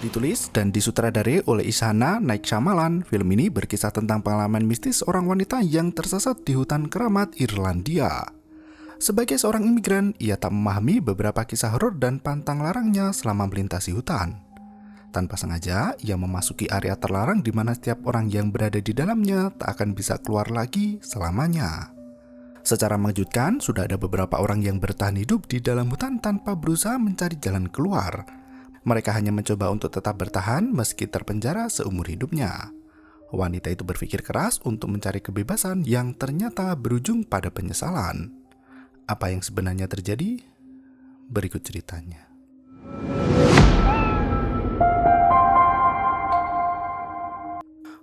Ditulis dan disutradarai oleh Ishana Night Shyamalan, film ini berkisah tentang pengalaman mistis seorang wanita yang tersesat di hutan keramat Irlandia. Sebagai seorang imigran, ia tak memahami beberapa kisah horor dan pantang larangnya selama melintasi hutan. Tanpa sengaja, ia memasuki area terlarang di mana setiap orang yang berada di dalamnya tak akan bisa keluar lagi selamanya. Secara mengejutkan, sudah ada beberapa orang yang bertahan hidup di dalam hutan tanpa berusaha mencari jalan keluar. Mereka hanya mencoba untuk tetap bertahan meski terpenjara seumur hidupnya. Wanita itu berpikir keras untuk mencari kebebasan yang ternyata berujung pada penyesalan. Apa yang sebenarnya terjadi? Berikut ceritanya.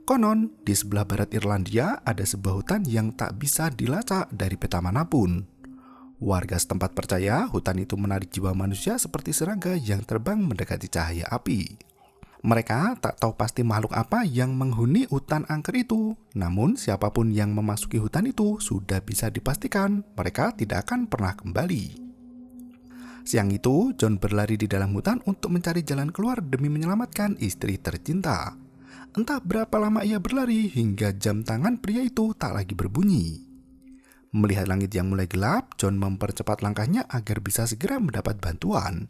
Konon, di sebelah barat Irlandia ada sebuah hutan yang tak bisa dilacak dari peta manapun. Warga setempat percaya hutan itu menarik jiwa manusia seperti serangga yang terbang mendekati cahaya api. Mereka tak tahu pasti makhluk apa yang menghuni hutan angker itu. Namun siapapun yang memasuki hutan itu sudah bisa dipastikan mereka tidak akan pernah kembali. Siang itu, John berlari di dalam hutan untuk mencari jalan keluar demi menyelamatkan istri tercinta. Entah berapa lama ia berlari hingga jam tangan pria itu tak lagi berbunyi. Melihat langit yang mulai gelap, John mempercepat langkahnya agar bisa segera mendapat bantuan.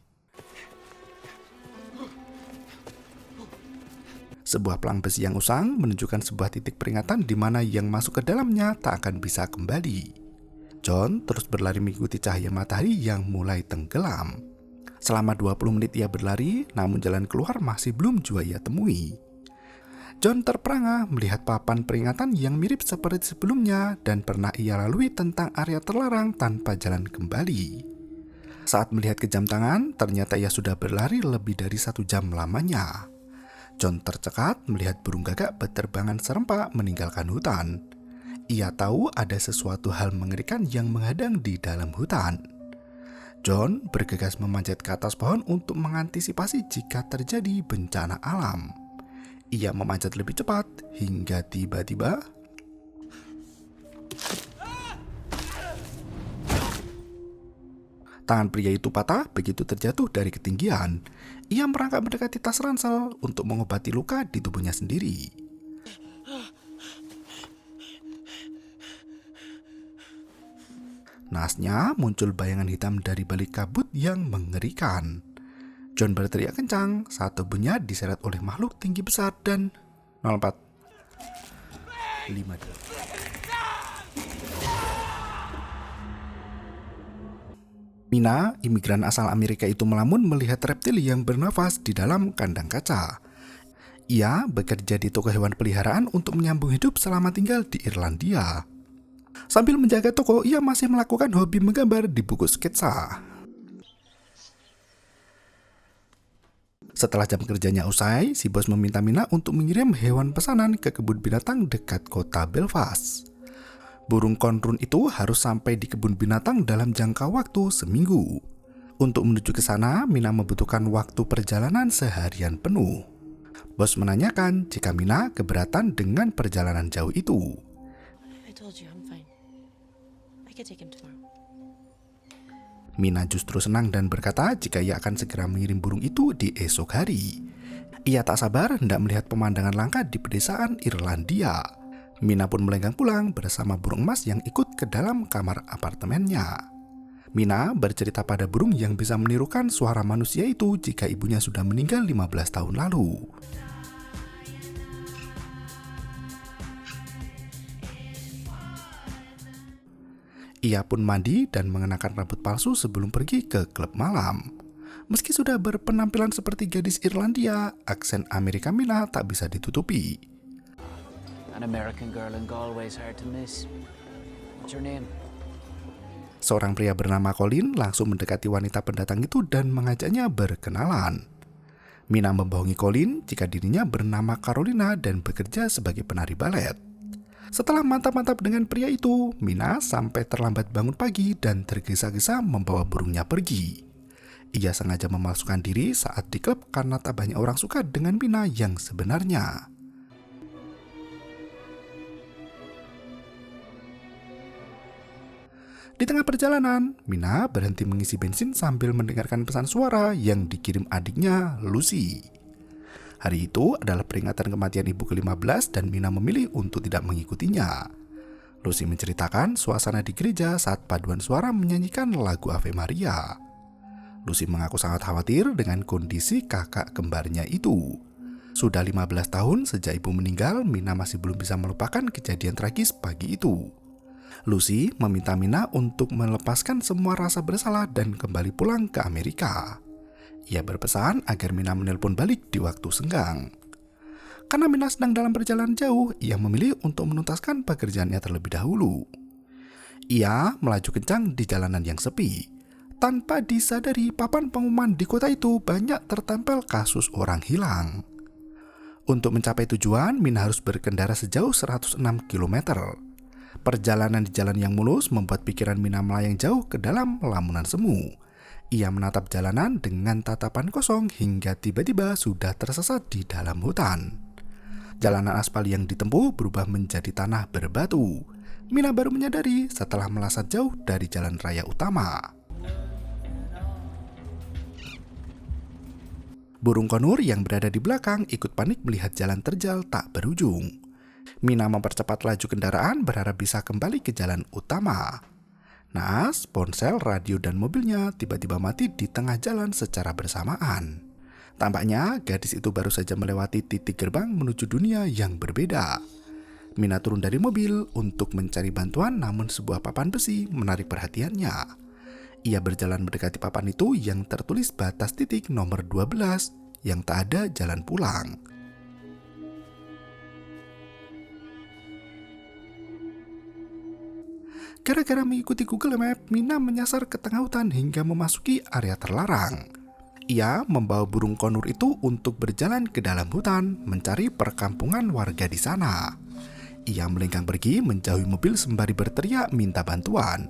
Sebuah pelang besi yang usang menunjukkan sebuah titik peringatan di mana yang masuk ke dalamnya tak akan bisa kembali. John terus berlari mengikuti cahaya matahari yang mulai tenggelam. Selama 20 menit ia berlari, namun jalan keluar masih belum jua ia temui. John terperangah melihat papan peringatan yang mirip seperti sebelumnya dan pernah ia lalui tentang area terlarang tanpa jalan kembali. Saat melihat ke jam tangan, ternyata ia sudah berlari lebih dari 1 jam lamanya. John tercekat melihat burung gagak berterbangan serempak meninggalkan hutan. Ia tahu ada sesuatu hal mengerikan yang menghadang di dalam hutan. John bergegas memanjat ke atas pohon untuk mengantisipasi jika terjadi bencana alam. Ia memanjat lebih cepat hingga tiba-tiba tangan pria itu patah begitu terjatuh dari ketinggian. Ia merangkak mendekati tas ransel untuk mengobati luka di tubuhnya sendiri. Naasnya muncul bayangan hitam dari balik kabut yang mengerikan. John berteriak kencang saat tubuhnya diseret oleh makhluk tinggi besar dan 04 52. Mina, imigran asal Amerika itu melamun melihat reptil yang bernafas di dalam kandang kaca. Ia bekerja di toko hewan peliharaan untuk menyambung hidup selama tinggal di Irlandia. Sambil menjaga toko, ia masih melakukan hobi menggambar di buku sketsa. Setelah jam kerjanya usai, si bos meminta Mina untuk mengirim hewan pesanan ke kebun binatang dekat kota Belfast. Burung konrun itu harus sampai di kebun binatang dalam jangka waktu seminggu. Untuk menuju ke sana, Mina membutuhkan waktu perjalanan seharian penuh. Bos menanyakan jika Mina keberatan dengan perjalanan jauh itu. Mina justru senang dan berkata jika ia akan segera mengirim burung itu di esok hari. Ia tak sabar hendak melihat pemandangan langka di pedesaan Irlandia. Mina pun melenggang pulang bersama burung emas yang ikut ke dalam kamar apartemennya. Mina bercerita pada burung yang bisa menirukan suara manusia itu jika ibunya sudah meninggal 15 tahun lalu. Ia pun mandi dan mengenakan rambut palsu sebelum pergi ke klub malam. Meski sudah berpenampilan seperti gadis Irlandia, aksen Amerika Mina tak bisa ditutupi. An American girl in Galway's hard to miss. What's your name? Seorang pria bernama Colin langsung mendekati wanita pendatang itu dan mengajaknya berkenalan. Mina membohongi Colin jika dirinya bernama Carolina dan bekerja sebagai penari balet. Setelah mantap-mantap dengan pria itu, Mina sampai terlambat bangun pagi dan tergesa-gesa membawa burungnya pergi. Ia sengaja memalsukan diri saat di klub karena tak banyak orang suka dengan Mina yang sebenarnya. Di tengah perjalanan, Mina berhenti mengisi bensin sambil mendengarkan pesan suara yang dikirim adiknya, Lucy. Hari itu adalah peringatan kematian ibu ke-15 dan Mina memilih untuk tidak mengikutinya. Lucy menceritakan suasana di gereja saat paduan suara menyanyikan lagu Ave Maria. Lucy mengaku sangat khawatir dengan kondisi kakak kembarnya itu. Sudah 15 tahun sejak ibu meninggal, Mina masih belum bisa melupakan kejadian tragis pagi itu. Lucy meminta Mina untuk melepaskan semua rasa bersalah dan kembali pulang ke Amerika. Ia berpesan agar Mina menelpon balik di waktu senggang. Karena Mina sedang dalam perjalanan jauh, ia memilih untuk menuntaskan pekerjaannya terlebih dahulu. Ia melaju kencang di jalanan yang sepi. Tanpa disadari, papan pengumuman di kota itu banyak tertempel kasus orang hilang. Untuk mencapai tujuan, Mina harus berkendara sejauh 106 km. Perjalanan di jalan yang mulus membuat pikiran Mina melayang jauh ke dalam lamunan semu. Ia menatap jalanan dengan tatapan kosong hingga tiba-tiba sudah tersesat di dalam hutan. Jalanan aspal yang ditempuh berubah menjadi tanah berbatu. Mina baru menyadari setelah melesat jauh dari jalan raya utama. Burung konur yang berada di belakang ikut panik melihat jalan terjal tak berujung. Mina mempercepat laju kendaraan berharap bisa kembali ke jalan utama. Naas, ponsel, radio, dan mobilnya tiba-tiba mati di tengah jalan secara bersamaan. Tampaknya gadis itu baru saja melewati titik gerbang menuju dunia yang berbeda. Mina turun dari mobil untuk mencari bantuan, namun sebuah papan besi menarik perhatiannya. Ia berjalan mendekati papan itu yang tertulis batas titik nomor 12 yang tak ada jalan pulang. Gara-gara mengikuti Google Map, Mina menyasar ke tengah hutan hingga memasuki area terlarang. Ia membawa burung konur itu untuk berjalan ke dalam hutan mencari perkampungan warga di sana. Ia melenggang pergi menjauhi mobil sembari berteriak minta bantuan.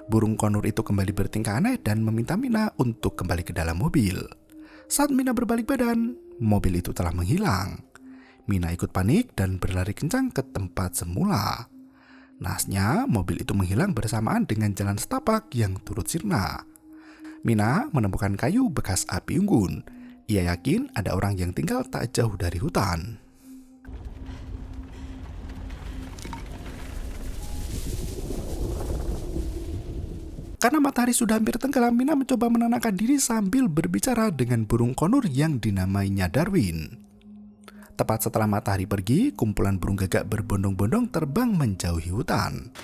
Burung konur itu kembali bertingkah aneh dan meminta Mina untuk kembali ke dalam mobil. Saat Mina berbalik badan, mobil itu telah menghilang. Mina ikut panik dan berlari kencang ke tempat semula. Naasnya, mobil itu menghilang bersamaan dengan jalan setapak yang turut sirna. Mina menemukan kayu bekas api unggun. Ia yakin ada orang yang tinggal tak jauh dari hutan. Karena matahari sudah hampir tenggelam, Mina mencoba menenangkan diri sambil berbicara dengan burung konur yang dinamainya Darwin. Tepat setelah matahari pergi, kumpulan burung gagak berbondong-bondong terbang menjauhi hutan.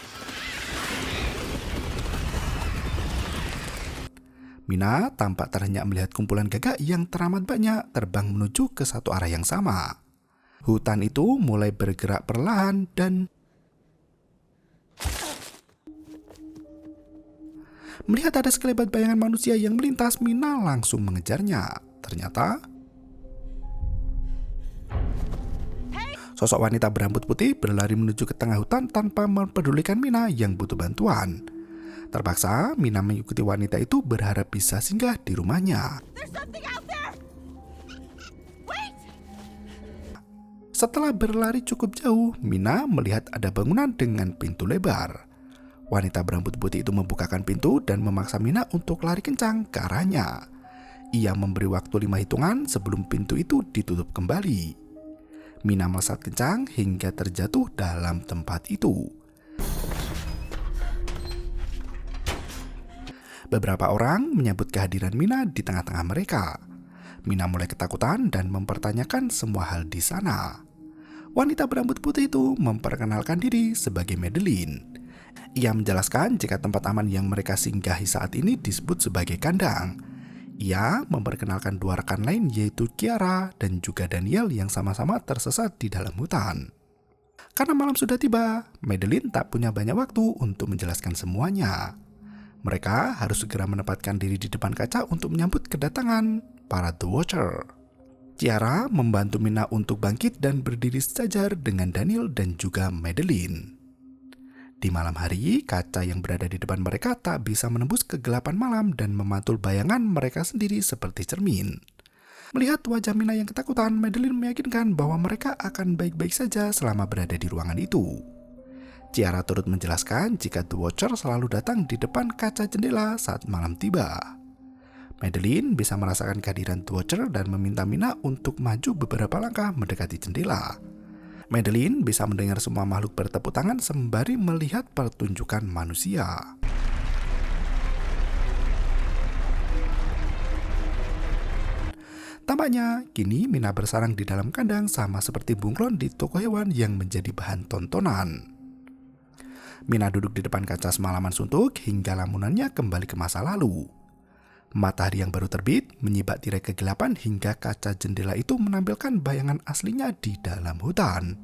Mina tampak terhenyak melihat kumpulan gagak yang teramat banyak terbang menuju ke satu arah yang sama. Hutan itu mulai bergerak perlahan dan melihat ada sekelebat bayangan manusia yang melintas, Mina langsung mengejarnya. Ternyata sosok wanita berambut putih berlari menuju ke tengah hutan tanpa mempedulikan Mina yang butuh bantuan. Terpaksa, Mina mengikuti wanita itu berharap bisa singgah di rumahnya. Setelah berlari cukup jauh, Mina melihat ada bangunan dengan pintu lebar. Wanita berambut putih itu membukakan pintu dan memaksa Mina untuk lari kencang ke arahnya. Ia memberi waktu 5 hitungan sebelum pintu itu ditutup kembali. Mina melesat kencang hingga terjatuh dalam tempat itu. Beberapa orang menyambut kehadiran Mina di tengah-tengah mereka. Mina mulai ketakutan dan mempertanyakan semua hal di sana. Wanita berambut putih itu memperkenalkan diri sebagai Madeline. Ia menjelaskan jika tempat aman yang mereka singgahi saat ini disebut sebagai kandang. Ia memperkenalkan 2 rekan lain yaitu Kiara dan juga Daniel yang sama-sama tersesat di dalam hutan. Karena malam sudah tiba, Madeline tak punya banyak waktu untuk menjelaskan semuanya. Mereka harus segera menempatkan diri di depan kaca untuk menyambut kedatangan para The Watcher. Kiara membantu Mina untuk bangkit dan berdiri sejajar dengan Daniel dan juga Madeline. Di malam hari, kaca yang berada di depan mereka tak bisa menembus kegelapan malam dan memantul bayangan mereka sendiri seperti cermin. Melihat wajah Mina yang ketakutan, Madeline meyakinkan bahwa mereka akan baik-baik saja selama berada di ruangan itu. Ciara turut menjelaskan jika The Watcher selalu datang di depan kaca jendela saat malam tiba. Madeline bisa merasakan kehadiran The Watcher dan meminta Mina untuk maju beberapa langkah mendekati jendela. Madeline bisa mendengar semua makhluk bertepuk tangan sembari melihat pertunjukan manusia. Tampaknya, kini Mina bersarang di dalam kandang sama seperti bunglon di toko hewan yang menjadi bahan tontonan. Mina duduk di depan kaca semalaman suntuk hingga lamunannya kembali ke masa lalu. Matahari yang baru terbit menyibak tirai kegelapan hingga kaca jendela itu menampilkan bayangan aslinya di dalam hutan.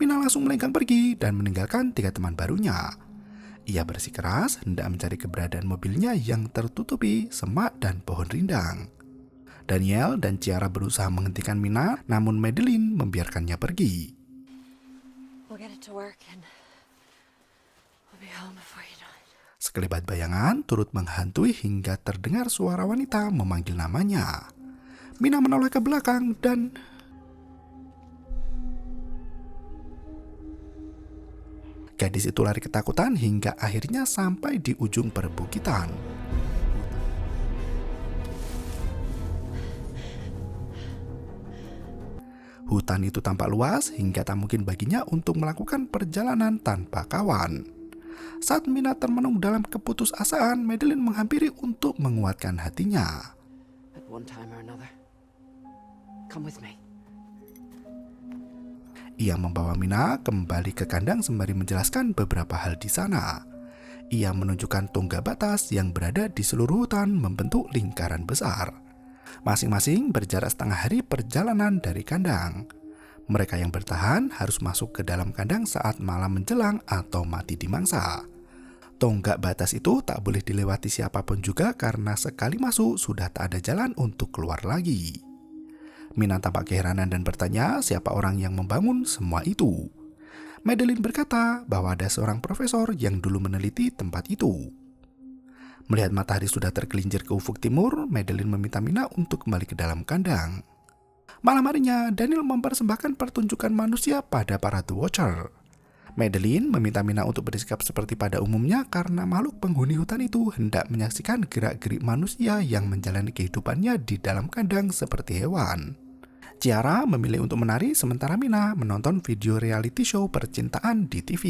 Mina langsung melenggang pergi dan meninggalkan 3 teman barunya. Ia bersikeras hendak mencari keberadaan mobilnya yang tertutupi semak dan pohon rindang. Daniel dan Ciara berusaha menghentikan Mina, namun Madeline membiarkannya pergi. We'll get it to work and we'll be home before you know it. Sekelebat bayangan turut menghantui hingga terdengar suara wanita memanggil namanya. Mina menoleh ke belakang dan gadis itu lari ketakutan hingga akhirnya sampai di ujung perbukitan. Hutan itu tampak luas hingga tak mungkin baginya untuk melakukan perjalanan tanpa kawan. Saat Mina termenung dalam keputusasaan, Madeline menghampiri untuk menguatkan hatinya. At one time or another. Come with me. Ia membawa Mina kembali ke kandang sembari menjelaskan beberapa hal di sana. Ia menunjukkan tonggak batas yang berada di seluruh hutan membentuk lingkaran besar. Masing-masing berjarak setengah hari perjalanan dari kandang. Mereka yang bertahan harus masuk ke dalam kandang saat malam menjelang atau mati dimangsa. Tonggak batas itu tak boleh dilewati siapapun juga karena sekali masuk sudah tak ada jalan untuk keluar lagi. Mina tampak keheranan dan bertanya siapa orang yang membangun semua itu. Madeline berkata bahwa ada seorang profesor yang dulu meneliti tempat itu. Melihat matahari sudah tergelincir ke ufuk timur, Madeline meminta Mina untuk kembali ke dalam kandang. Malam harinya, Daniel mempersembahkan pertunjukan manusia pada para The Watcher. Madeline meminta Mina untuk bersikap seperti pada umumnya karena makhluk penghuni hutan itu hendak menyaksikan gerak-gerik manusia yang menjalani kehidupannya di dalam kandang seperti hewan. Ciara memilih untuk menari sementara Mina menonton video reality show percintaan di TV.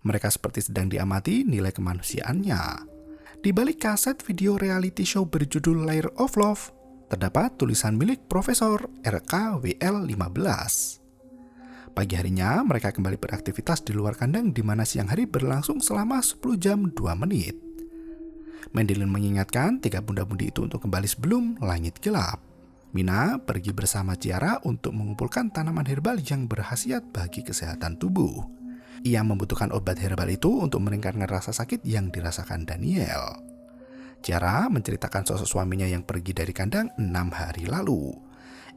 Mereka seperti sedang diamati nilai kemanusiaannya. Di balik kaset video reality show berjudul Layer of Love, terdapat tulisan milik Profesor RKWL15. Pagi harinya, mereka kembali beraktivitas di luar kandang di mana siang hari berlangsung selama 10 jam 2 menit. Madeline mengingatkan 3 bunda-budi itu untuk kembali sebelum langit gelap. Mina pergi bersama Ciara untuk mengumpulkan tanaman herbal yang berkhasiat bagi kesehatan tubuh. Ia membutuhkan obat herbal itu untuk meringkatkan rasa sakit yang dirasakan Daniel. Ciara menceritakan sosok suaminya yang pergi dari kandang 6 hari lalu.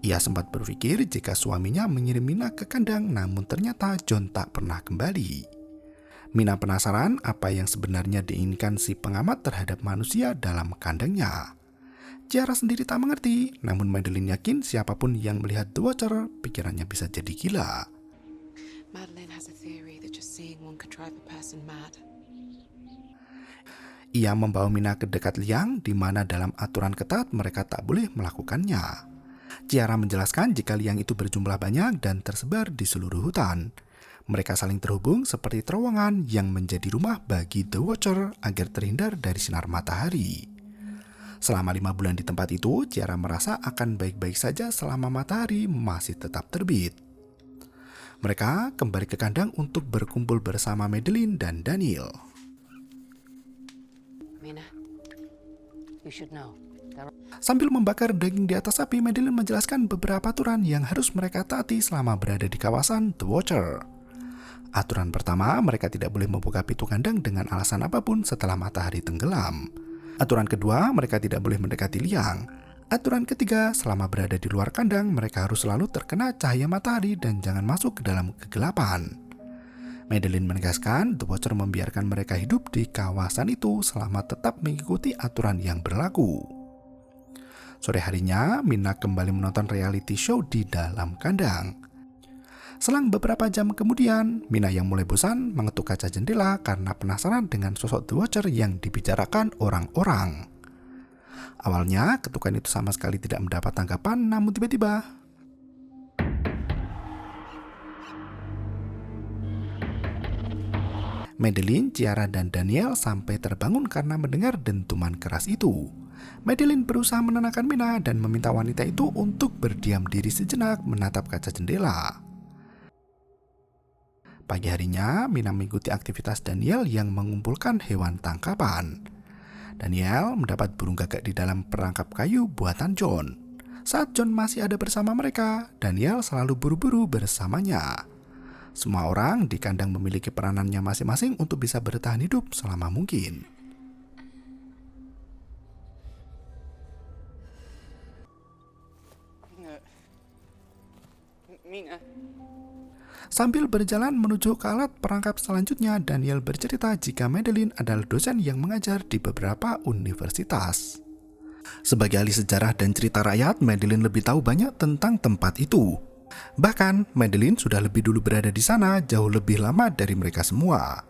Ia sempat berpikir jika suaminya mengirim Mina ke kandang, namun ternyata John tak pernah kembali. Mina penasaran apa yang sebenarnya diinginkan si pengamat terhadap manusia dalam kandangnya. Ciara sendiri tak mengerti, namun Madeline yakin siapapun yang melihat The Watcher, pikirannya bisa jadi gila. Madeline has a theory that just seeing one could drive a person mad. Ia membawa Mina ke dekat liang, di mana dalam aturan ketat mereka tak boleh melakukannya. Ciara menjelaskan jika liang itu berjumlah banyak dan tersebar di seluruh hutan. Mereka saling terhubung seperti terowongan yang menjadi rumah bagi The Watcher agar terhindar dari sinar matahari. Selama 5 bulan di tempat itu, Ciara merasa akan baik-baik saja selama matahari masih tetap terbit. Mereka kembali ke kandang untuk berkumpul bersama Madeline dan Daniel. Mina, you should know. Sambil membakar daging di atas api, Madeline menjelaskan beberapa aturan yang harus mereka taati selama berada di kawasan The Watcher. Aturan pertama, mereka tidak boleh membuka pintu kandang dengan alasan apapun setelah matahari tenggelam. Aturan kedua, mereka tidak boleh mendekati liang. Aturan ketiga, selama berada di luar kandang, mereka harus selalu terkena cahaya matahari dan jangan masuk ke dalam kegelapan. Madeline menegaskan The Watcher membiarkan mereka hidup di kawasan itu selama tetap mengikuti aturan yang berlaku. Sore harinya, Mina kembali menonton reality show di dalam kandang. Selang beberapa jam kemudian, Mina yang mulai bosan mengetuk kaca jendela karena penasaran dengan sosok The Watcher yang dibicarakan orang-orang. Awalnya, ketukan itu sama sekali tidak mendapat tanggapan, namun tiba-tiba Madeline, Ciara, dan Daniel sampai terbangun karena mendengar dentuman keras itu. Madeline berusaha menenangkan Mina dan meminta wanita itu untuk berdiam diri sejenak menatap kaca jendela. Pagi harinya, Mina mengikuti aktivitas Daniel yang mengumpulkan hewan tangkapan. Daniel mendapat burung gagak di dalam perangkap kayu buatan John. Saat John masih ada bersama mereka, Daniel selalu buru-buru bersamanya. Semua orang di kandang memiliki peranannya masing-masing untuk bisa bertahan hidup selama mungkin. Mina. Sambil berjalan menuju ke alat perangkap selanjutnya, Daniel bercerita jika Madeline adalah dosen yang mengajar di beberapa universitas. Sebagai ahli sejarah dan cerita rakyat, Madeline lebih tahu banyak tentang tempat itu. Bahkan, Madeline sudah lebih dulu berada di sana jauh lebih lama dari mereka semua.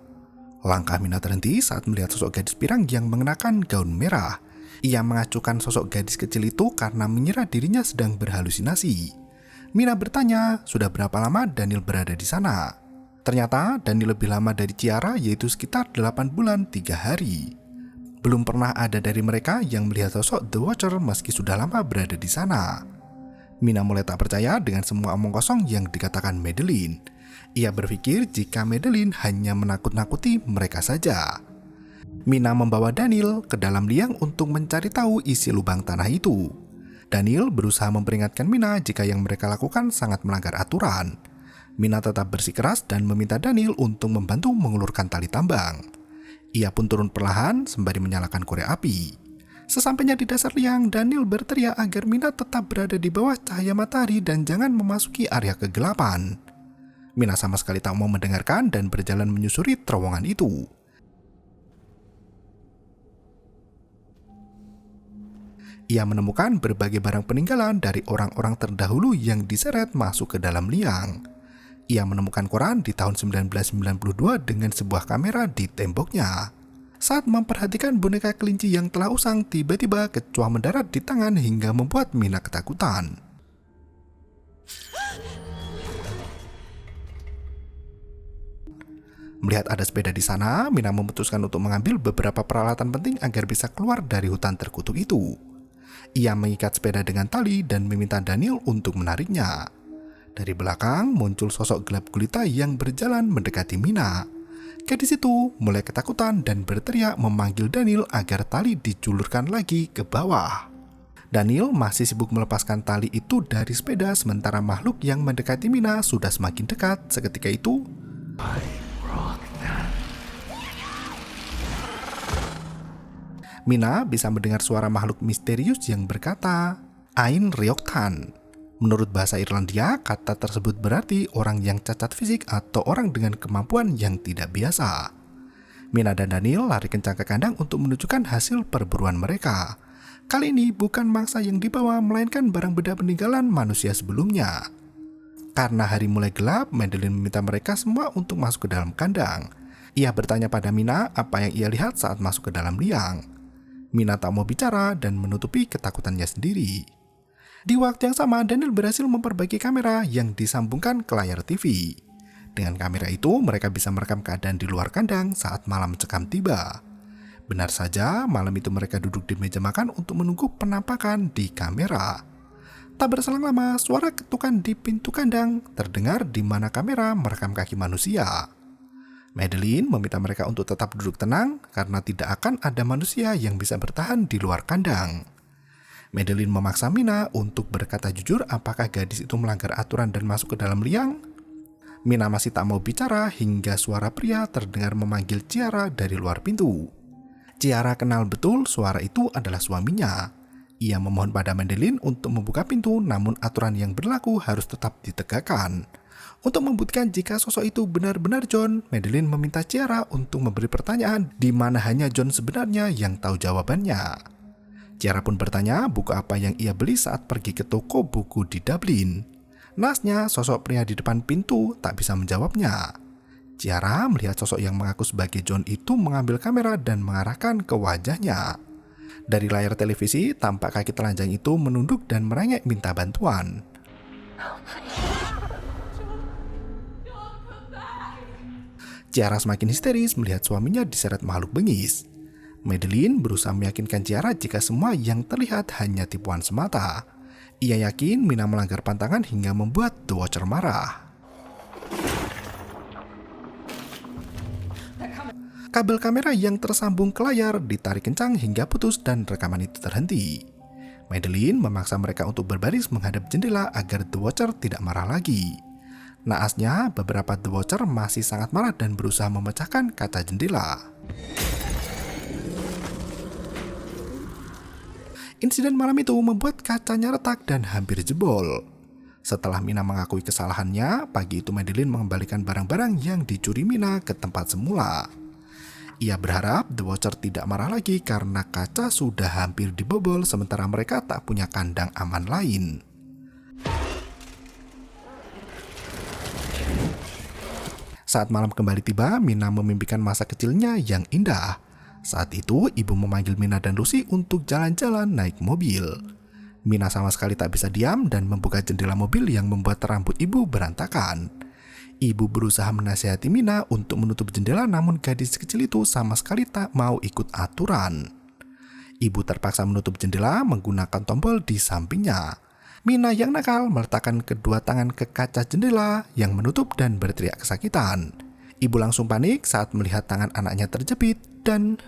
Langkah Mina terhenti saat melihat sosok gadis pirang yang mengenakan gaun merah. Ia mengacuhkan sosok gadis kecil itu karena mengira dirinya sedang berhalusinasi. Mina bertanya, sudah berapa lama Daniel berada di sana? Ternyata Daniel lebih lama dari Ciara, yaitu sekitar 8 bulan 3 hari. Belum pernah ada dari mereka yang melihat sosok The Watcher meski sudah lama berada di sana. Mina mulai tak percaya dengan semua omong kosong yang dikatakan Madeline. Ia berpikir jika Madeline hanya menakut-nakuti mereka saja. Mina membawa Daniel ke dalam liang untuk mencari tahu isi lubang tanah itu. Daniel berusaha memperingatkan Mina jika yang mereka lakukan sangat melanggar aturan. Mina tetap bersikeras dan meminta Daniel untuk membantu mengulurkan tali tambang. Ia pun turun perlahan sembari menyalakan korek api. Sesampainya di dasar liang, Daniel berteriak agar Mina tetap berada di bawah cahaya matahari dan jangan memasuki area kegelapan. Mina sama sekali tak mau mendengarkan dan berjalan menyusuri terowongan itu. Ia menemukan berbagai barang peninggalan dari orang-orang terdahulu yang diseret masuk ke dalam liang. Ia menemukan koran di tahun 1992 dengan sebuah kamera di temboknya. Saat memperhatikan boneka kelinci yang telah usang, tiba-tiba kecoa mendarat di tangan hingga membuat Mina ketakutan. Melihat ada sepeda di sana, Mina memutuskan untuk mengambil beberapa peralatan penting agar bisa keluar dari hutan terkutuk itu. Ia mengikat sepeda dengan tali dan meminta Daniel untuk menariknya. Dari belakang muncul sosok gelap gulita yang berjalan mendekati Mina. Gadis itu mulai ketakutan dan berteriak memanggil Daniel agar tali dijulurkan lagi ke bawah. Daniel masih sibuk melepaskan tali itu dari sepeda sementara makhluk yang mendekati Mina sudah semakin dekat. Seketika itu, Mina bisa mendengar suara makhluk misterius yang berkata, Ain Rioktan. Menurut bahasa Irlandia, kata tersebut berarti orang yang cacat fisik atau orang dengan kemampuan yang tidak biasa. Mina dan Daniel lari kencang ke kandang untuk menunjukkan hasil perburuan mereka. Kali ini bukan mangsa yang dibawa, melainkan barang benda peninggalan manusia sebelumnya. Karena hari mulai gelap, Madeline meminta mereka semua untuk masuk ke dalam kandang. Ia bertanya pada Mina apa yang ia lihat saat masuk ke dalam liang. Mina tak mau bicara dan menutupi ketakutannya sendiri. Di waktu yang sama, Daniel berhasil memperbaiki kamera yang disambungkan ke layar TV. Dengan kamera itu, mereka bisa merekam keadaan di luar kandang saat malam cekam tiba. Benar saja, malam itu mereka duduk di meja makan untuk menunggu penampakan di kamera. Tak berselang lama, suara ketukan di pintu kandang terdengar di mana kamera merekam kaki manusia. Madeline meminta mereka untuk tetap duduk tenang karena tidak akan ada manusia yang bisa bertahan di luar kandang. Madeline memaksa Mina untuk berkata jujur apakah gadis itu melanggar aturan dan masuk ke dalam liang. Mina masih tak mau bicara hingga suara pria terdengar memanggil Ciara dari luar pintu. Ciara kenal betul suara itu adalah suaminya. Ia memohon pada Madeline untuk membuka pintu, namun aturan yang berlaku harus tetap ditegakkan. Untuk membuktikan jika sosok itu benar-benar John, Madeline meminta Ciara untuk memberi pertanyaan di mana hanya John sebenarnya yang tahu jawabannya. Ciara pun bertanya buku apa yang ia beli saat pergi ke toko buku di Dublin. Naasnya, sosok pria di depan pintu tak bisa menjawabnya. Ciara melihat sosok yang mengaku sebagai John itu mengambil kamera dan mengarahkan ke wajahnya. Dari layar televisi, tampak kaki telanjang itu menunduk dan merengek minta bantuan. Ciara semakin histeris melihat suaminya diseret makhluk bengis. Madeline berusaha meyakinkan Ciara jika semua yang terlihat hanya tipuan semata. Ia yakin Mina melanggar pantangan hingga membuat The Watcher marah. Kabel kamera yang tersambung ke layar ditarik kencang hingga putus dan rekaman itu terhenti. Madeline memaksa mereka untuk berbaris menghadap jendela agar The Watcher tidak marah lagi. Naasnya, beberapa The Watcher masih sangat marah dan berusaha memecahkan kaca jendela. Insiden malam itu membuat kacanya retak dan hampir jebol. Setelah Mina mengakui kesalahannya, pagi itu Madeline mengembalikan barang-barang yang dicuri Mina ke tempat semula. Ia berharap The Watcher tidak marah lagi karena kaca sudah hampir dibobol sementara mereka tak punya kandang aman lain. Saat malam kembali tiba, Mina memimpikan masa kecilnya yang indah. Saat itu, ibu memanggil Mina dan Lucy untuk jalan-jalan naik mobil. Mina sama sekali tak bisa diam dan membuka jendela mobil yang membuat rambut ibu berantakan. Ibu berusaha menasihati Mina untuk menutup jendela, namun gadis kecil itu sama sekali tak mau ikut aturan. Ibu terpaksa menutup jendela menggunakan tombol di sampingnya. Mina yang nakal meletakkan kedua tangan ke kaca jendela yang menutup dan berteriak kesakitan. Ibu langsung panik saat melihat tangan anaknya terjepit dan...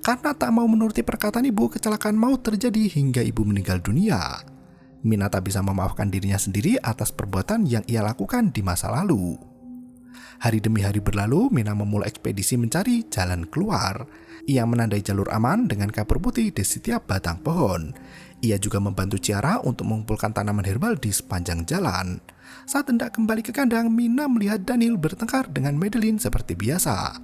Karena tak mau menuruti perkataan ibu, kecelakaan maut terjadi hingga ibu meninggal dunia. Mina tak bisa memaafkan dirinya sendiri atas perbuatan yang ia lakukan di masa lalu. Hari demi hari berlalu, Mina memulai ekspedisi mencari jalan keluar. Ia menandai jalur aman dengan kapur putih di setiap batang pohon. Ia juga membantu Ciara untuk mengumpulkan tanaman herbal di sepanjang jalan. Saat hendak kembali ke kandang, Mina melihat Daniel bertengkar dengan Madeline seperti biasa.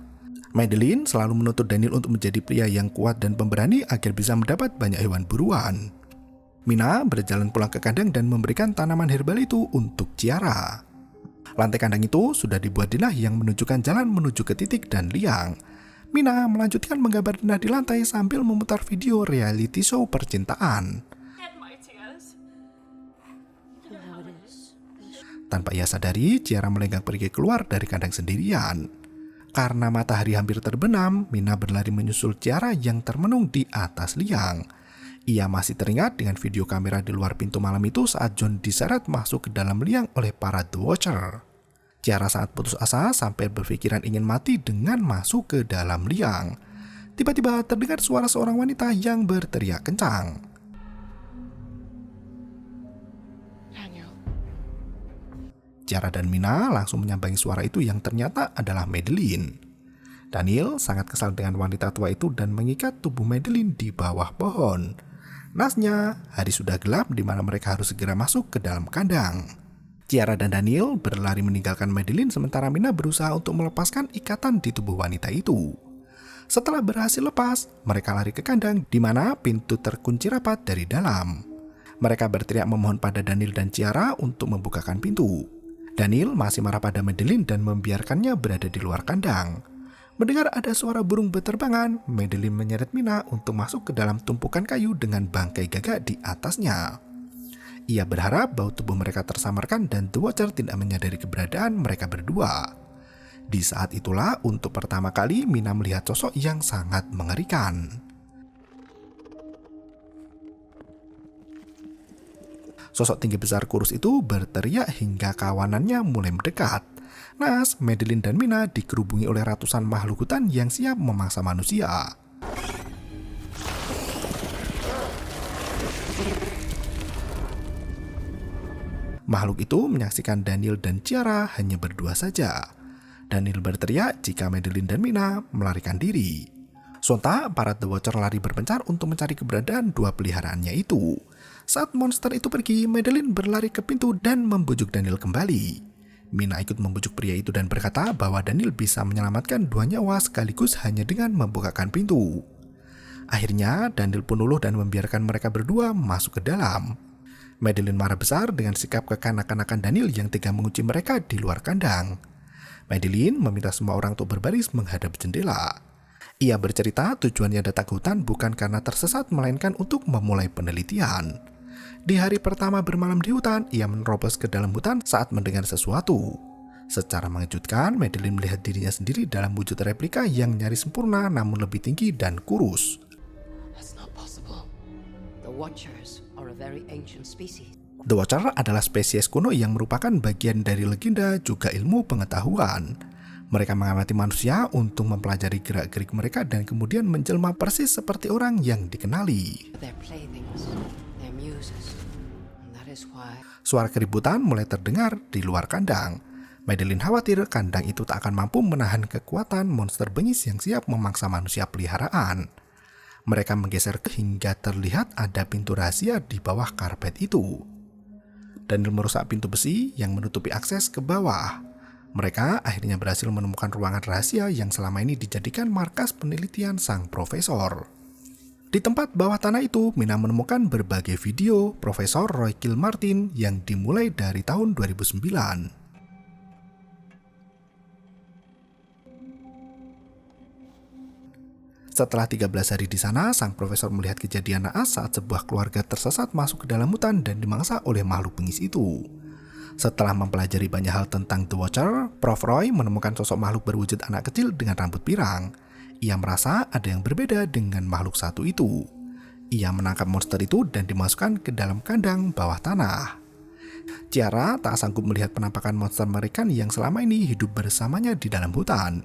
Madeline selalu menuntut Daniel untuk menjadi pria yang kuat dan pemberani agar bisa mendapat banyak hewan buruan. Mina berjalan pulang ke kandang dan memberikan tanaman herbal itu untuk Ciara. Lantai kandang itu sudah dibuat denah yang menunjukkan jalan menuju ke titik dan liang. Mina melanjutkan menggambar denah di lantai sambil memutar video reality show percintaan. Tanpa ia sadari, Ciara melenggang pergi keluar dari kandang sendirian. Karena matahari hampir terbenam, Mina berlari menyusul Ciara yang termenung di atas liang. Ia masih teringat dengan video kamera di luar pintu malam itu saat John diseret masuk ke dalam liang oleh para The Watcher. Ciara sangat putus asa sampai berpikiran ingin mati dengan masuk ke dalam liang. Tiba-tiba terdengar suara seorang wanita yang berteriak kencang. Ciara dan Mina langsung menyambangi suara itu yang ternyata adalah Madeline. Daniel sangat kesal dengan wanita tua itu dan mengikat tubuh Madeline di bawah pohon. Naasnya, hari sudah gelap di mana mereka harus segera masuk ke dalam kandang. Ciara dan Daniel berlari meninggalkan Madeline sementara Mina berusaha untuk melepaskan ikatan di tubuh wanita itu. Setelah berhasil lepas, mereka lari ke kandang di mana pintu terkunci rapat dari dalam. Mereka berteriak memohon pada Daniel dan Ciara untuk membukakan pintu. Daniel masih marah pada Madeline dan membiarkannya berada di luar kandang. Mendengar ada suara burung beterbangan, Madeline menyeret Mina untuk masuk ke dalam tumpukan kayu dengan bangkai gagak di atasnya. Ia berharap bau tubuh mereka tersamarkan dan The Watcher tidak menyadari keberadaan mereka berdua. Di saat itulah untuk pertama kali Mina melihat sosok yang sangat mengerikan. Sosok tinggi besar kurus itu berteriak hingga kawanannya mulai mendekat. Naas, Madeline dan Mina dikerubungi oleh ratusan makhluk hutan yang siap memangsa manusia. Makhluk itu menyaksikan Daniel dan Ciara hanya berdua saja. Daniel berteriak jika Madeline dan Mina melarikan diri. Sontak, para The Watcher lari berpencar untuk mencari keberadaan dua peliharaannya itu. Saat monster itu pergi, Madeline berlari ke pintu dan membujuk Daniel kembali. Mina ikut membujuk pria itu dan berkata bahwa Daniel bisa menyelamatkan 2 nyawa sekaligus hanya dengan membukakan pintu. Akhirnya Daniel pun luluh dan membiarkan mereka berdua masuk ke dalam. Madeline marah besar dengan sikap kekanak-kanakan Daniel yang tega mengunci mereka di luar kandang. Madeline meminta semua orang untuk berbaris menghadap jendela. Ia bercerita tujuannya datang ke hutan bukan karena tersesat melainkan untuk memulai penelitian. Di hari pertama bermalam di hutan, ia menerobos ke dalam hutan saat mendengar sesuatu. Secara mengejutkan, Madeline melihat dirinya sendiri dalam wujud replika yang nyaris sempurna namun lebih tinggi dan kurus. That's not possible. The Watchers are a very ancient species. The Watcher adalah spesies kuno yang merupakan bagian dari legenda juga ilmu pengetahuan. Mereka mengamati manusia untuk mempelajari gerak-gerik mereka dan kemudian menjelma persis seperti orang yang dikenali. Their playthings, their muses. And that is why Suara keributan mulai terdengar di luar kandang. Madeline khawatir kandang itu tak akan mampu menahan kekuatan monster bengis yang siap memangsa manusia peliharaan. Mereka menggeser hingga terlihat ada pintu rahasia di bawah karpet itu. Daniel merusak pintu besi yang menutupi akses ke bawah. Mereka akhirnya berhasil menemukan ruangan rahasia yang selama ini dijadikan markas penelitian sang profesor. Di tempat bawah tanah itu, Mina menemukan berbagai video Profesor Roy Kilmartin yang dimulai dari tahun 2009. Setelah 13 hari di sana, sang profesor melihat kejadian naas saat sebuah keluarga tersesat masuk ke dalam hutan dan dimangsa oleh makhluk bengis itu. Setelah mempelajari banyak hal tentang The Watcher, Prof. Roy menemukan sosok makhluk berwujud anak kecil dengan rambut pirang. Ia merasa ada yang berbeda dengan makhluk satu itu. Ia menangkap monster itu dan dimasukkan ke dalam kandang bawah tanah. Ciara tak sanggup melihat penampakan monster American yang selama ini hidup bersamanya di dalam hutan.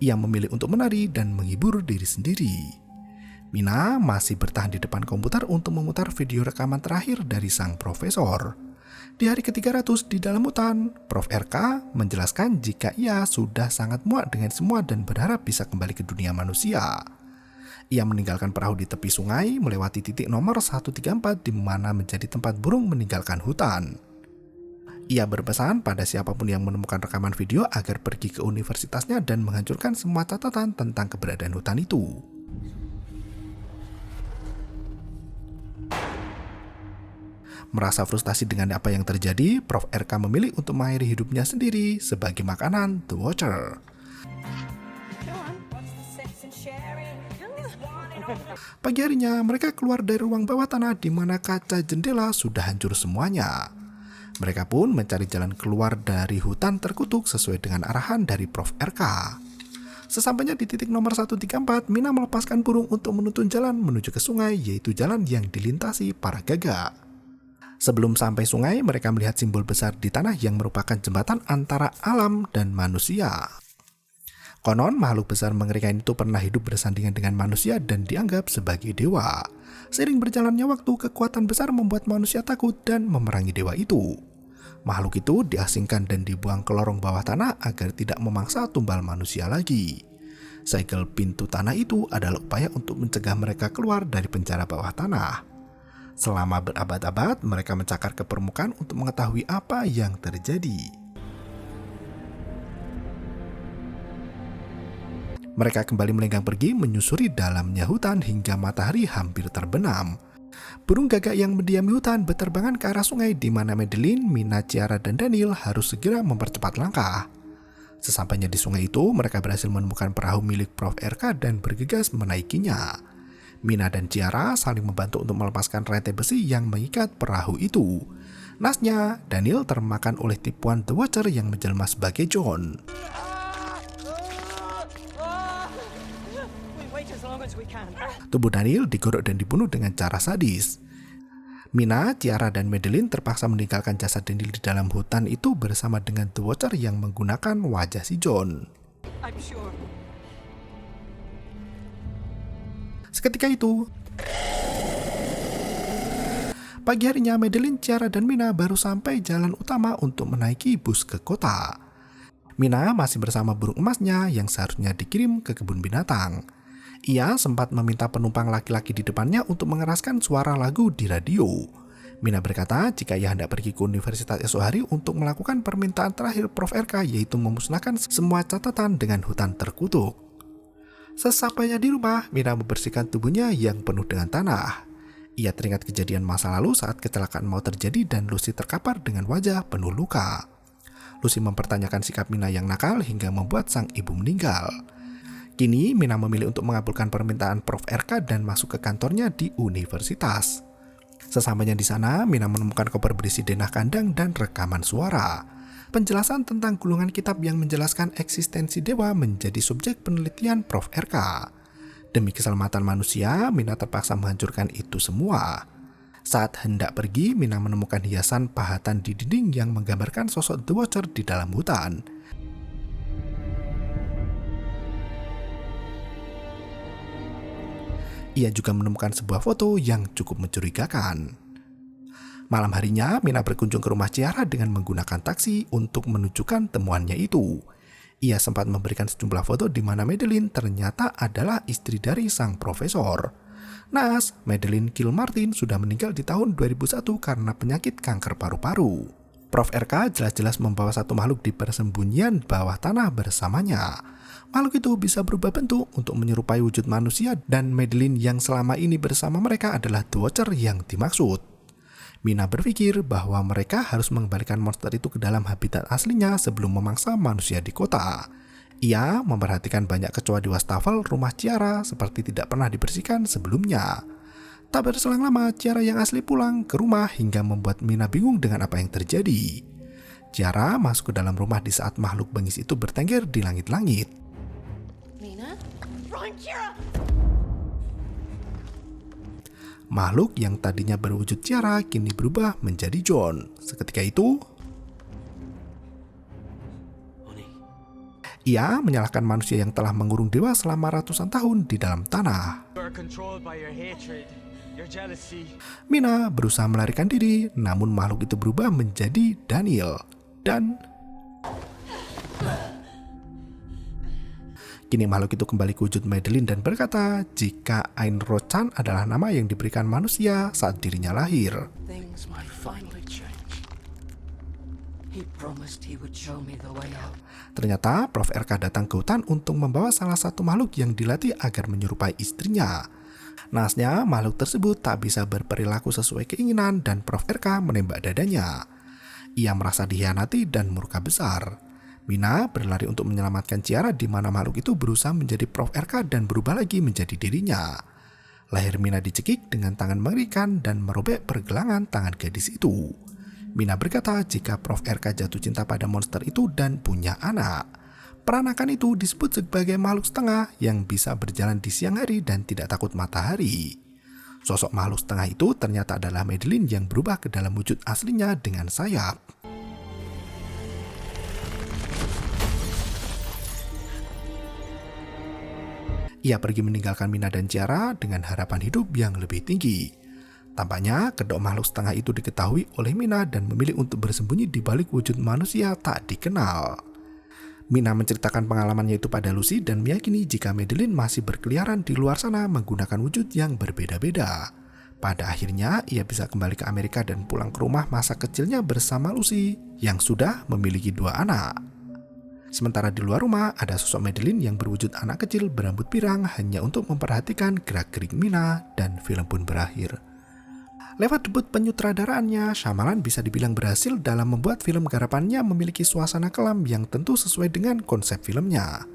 Ia memilih untuk menari dan menghibur diri sendiri. Mina masih bertahan di depan komputer untuk memutar video rekaman terakhir dari sang profesor. Di hari ke-300 di dalam hutan, Prof. RK menjelaskan jika ia sudah sangat muak dengan semua dan berharap bisa kembali ke dunia manusia. Ia meninggalkan perahu di tepi sungai melewati titik nomor 134 di mana menjadi tempat burung meninggalkan hutan. Ia berpesan pada siapapun yang menemukan rekaman video agar pergi ke universitasnya dan menghancurkan semua catatan tentang keberadaan hutan itu. Merasa frustasi dengan apa yang terjadi, Prof. RK memilih untuk mengakhiri hidupnya sendiri sebagai makanan The Watcher. Pagi harinya, mereka keluar dari ruang bawah tanah di mana kaca jendela sudah hancur semuanya. Mereka pun mencari jalan keluar dari hutan terkutuk sesuai dengan arahan dari Prof. RK. Sesampainya di titik nomor 134, Mina melepaskan burung untuk menuntun jalan menuju ke sungai, yaitu jalan yang dilintasi para gagak. Sebelum sampai sungai, mereka melihat simbol besar di tanah yang merupakan jembatan antara alam dan manusia. Konon, makhluk besar mengerikan itu pernah hidup bersandingan dengan manusia dan dianggap sebagai dewa. Seiring berjalannya waktu, kekuatan besar membuat manusia takut dan memerangi dewa itu. Makhluk itu diasingkan dan dibuang ke lorong bawah tanah agar tidak memangsa tumbal manusia lagi. Segel pintu tanah itu adalah upaya untuk mencegah mereka keluar dari penjara bawah tanah. Selama berabad-abad, mereka mencakar ke permukaan untuk mengetahui apa yang terjadi. Mereka kembali melenggang pergi menyusuri dalamnya hutan hingga matahari hampir terbenam. Burung gagak yang mendiami hutan berterbangan ke arah sungai di mana Madeline, Mina, Ciara, dan Daniel harus segera mempercepat langkah. Sesampainya di sungai itu, mereka berhasil menemukan perahu milik Prof. RK dan bergegas menaikinya. Mina dan Ciara saling membantu untuk melepaskan rantai besi yang mengikat perahu itu. Nasnya, Daniel termakan oleh tipuan The Watcher yang menjelma sebagai John. Tubuh Daniel digodok dan dibunuh dengan cara sadis. Mina, Ciara, dan Madeline terpaksa meninggalkan jasad Daniel di dalam hutan itu bersama dengan The Watcher yang menggunakan wajah si John. Seketika itu, pagi harinya Madeline, Ciara, dan Mina baru sampai jalan utama untuk menaiki bus ke kota. Mina masih bersama burung emasnya yang seharusnya dikirim ke kebun binatang. Ia sempat meminta penumpang laki-laki di depannya untuk mengeraskan suara lagu di radio. Mina berkata jika ia hendak pergi ke universitas esok hari untuk melakukan permintaan terakhir Prof. RK, yaitu memusnahkan semua catatan dengan hutan terkutuk. Sesampainya di rumah, Mina membersihkan tubuhnya yang penuh dengan tanah. Ia teringat kejadian masa lalu saat kecelakaan maut terjadi dan Lucy terkapar dengan wajah penuh luka. Lucy mempertanyakan sikap Mina yang nakal hingga membuat sang ibu meninggal. Kini, Mina memilih untuk mengabulkan permintaan Prof. RK dan masuk ke kantornya di universitas. Sesampainya di sana, Mina menemukan koper berisi denah kandang dan rekaman suara. Penjelasan tentang gulungan kitab yang menjelaskan eksistensi dewa menjadi subjek penelitian Prof. RK. Demi keselamatan manusia, Mina terpaksa menghancurkan itu semua. Saat hendak pergi, Mina menemukan hiasan pahatan di dinding yang menggambarkan sosok The Watcher di dalam hutan. Ia juga menemukan sebuah foto yang cukup mencurigakan. Malam harinya, Mina berkunjung ke rumah Ciara dengan menggunakan taksi untuk menunjukkan temuannya itu. Ia sempat memberikan sejumlah foto di mana Madeline ternyata adalah istri dari sang profesor. Naas, Madeline Kilmartin sudah meninggal di tahun 2001 karena penyakit kanker paru-paru. Prof. RK jelas-jelas membawa satu makhluk di persembunyian bawah tanah bersamanya. Makhluk itu bisa berubah bentuk untuk menyerupai wujud manusia dan Madeline yang selama ini bersama mereka adalah The Watcher yang dimaksud. Mina berpikir bahwa mereka harus mengembalikan monster itu ke dalam habitat aslinya sebelum memangsa manusia di kota. Ia memperhatikan banyak kecoa di wastafel rumah Ciara seperti tidak pernah dibersihkan sebelumnya. Tak berselang lama, Ciara yang asli pulang ke rumah hingga membuat Mina bingung dengan apa yang terjadi. Ciara masuk ke dalam rumah di saat makhluk bengis itu bertengger di langit-langit. Mina? Run, Kira! Makhluk yang tadinya berwujud Ciara kini berubah menjadi John. Seketika itu, ia menyalahkan manusia yang telah mengurung dewa selama ratusan tahun di dalam tanah. Mina berusaha melarikan diri, namun makhluk itu berubah menjadi Daniel. Dan kini makhluk itu kembali ke wujud Madeline dan berkata jika Ain Rochan adalah nama yang diberikan manusia saat dirinya lahir. Things might finally change. He promised he would show me the way out. Ternyata Prof. RK datang ke hutan untuk membawa salah satu makhluk yang dilatih agar menyerupai istrinya. Naasnya, makhluk tersebut tak bisa berperilaku sesuai keinginan dan Prof. RK menembak dadanya. Ia merasa dikhianati dan murka besar. Mina berlari untuk menyelamatkan Ciara di mana makhluk itu berusaha menjadi Prof. RK dan berubah lagi menjadi dirinya. Leher Mina dicekik dengan tangan mengerikan dan merobek pergelangan tangan gadis itu. Mina berkata jika Prof. RK jatuh cinta pada monster itu dan punya anak. Peranakan itu disebut sebagai makhluk setengah yang bisa berjalan di siang hari dan tidak takut matahari. Sosok makhluk setengah itu ternyata adalah Madeline yang berubah ke dalam wujud aslinya dengan sayap. Ia pergi meninggalkan Mina dan Ciara dengan harapan hidup yang lebih tinggi. Tampaknya kedok makhluk setengah itu diketahui oleh Mina dan memilih untuk bersembunyi di balik wujud manusia tak dikenal. Mina menceritakan pengalamannya itu pada Lucy dan meyakini jika Madeline masih berkeliaran di luar sana menggunakan wujud yang berbeda-beda. Pada akhirnya, ia bisa kembali ke Amerika dan pulang ke rumah masa kecilnya bersama Lucy yang sudah memiliki 2 anak. Sementara di luar rumah, ada sosok Madeline yang berwujud anak kecil berambut pirang hanya untuk memperhatikan gerak-gerik Mina dan film pun berakhir. Lewat debut penyutradaraannya, Shyamalan bisa dibilang berhasil dalam membuat film garapannya memiliki suasana kelam yang tentu sesuai dengan konsep filmnya.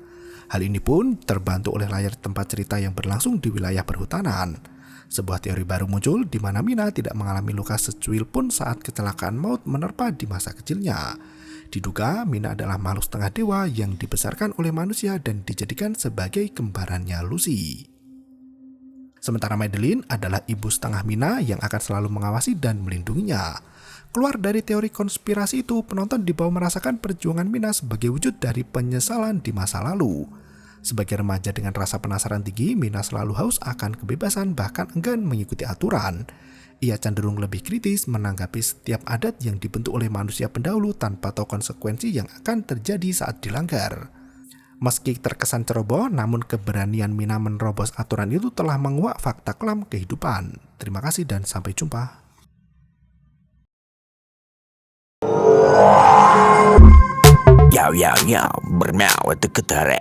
Hal ini pun terbantu oleh layar tempat cerita yang berlangsung di wilayah perhutanan. Sebuah teori baru muncul di mana Mina tidak mengalami luka secuil pun saat kecelakaan maut menerpa di masa kecilnya. Diduga Mina adalah makhluk setengah dewa yang dibesarkan oleh manusia dan dijadikan sebagai kembarannya Lucy. Sementara Madeline adalah ibu setengah Mina yang akan selalu mengawasi dan melindunginya. Keluar dari teori konspirasi itu, penonton dibawa merasakan perjuangan Mina sebagai wujud dari penyesalan di masa lalu. Sebagai remaja dengan rasa penasaran tinggi, Mina selalu haus akan kebebasan bahkan enggan mengikuti aturan. Ia cenderung lebih kritis menanggapi setiap adat yang dibentuk oleh manusia pendahulu tanpa tahu konsekuensi yang akan terjadi saat dilanggar. Meski terkesan ceroboh, namun keberanian Mina menerobos aturan itu telah menguak fakta kelam kehidupan. Terima kasih dan sampai jumpa. Yo, yo, yo, bermau itu ketara.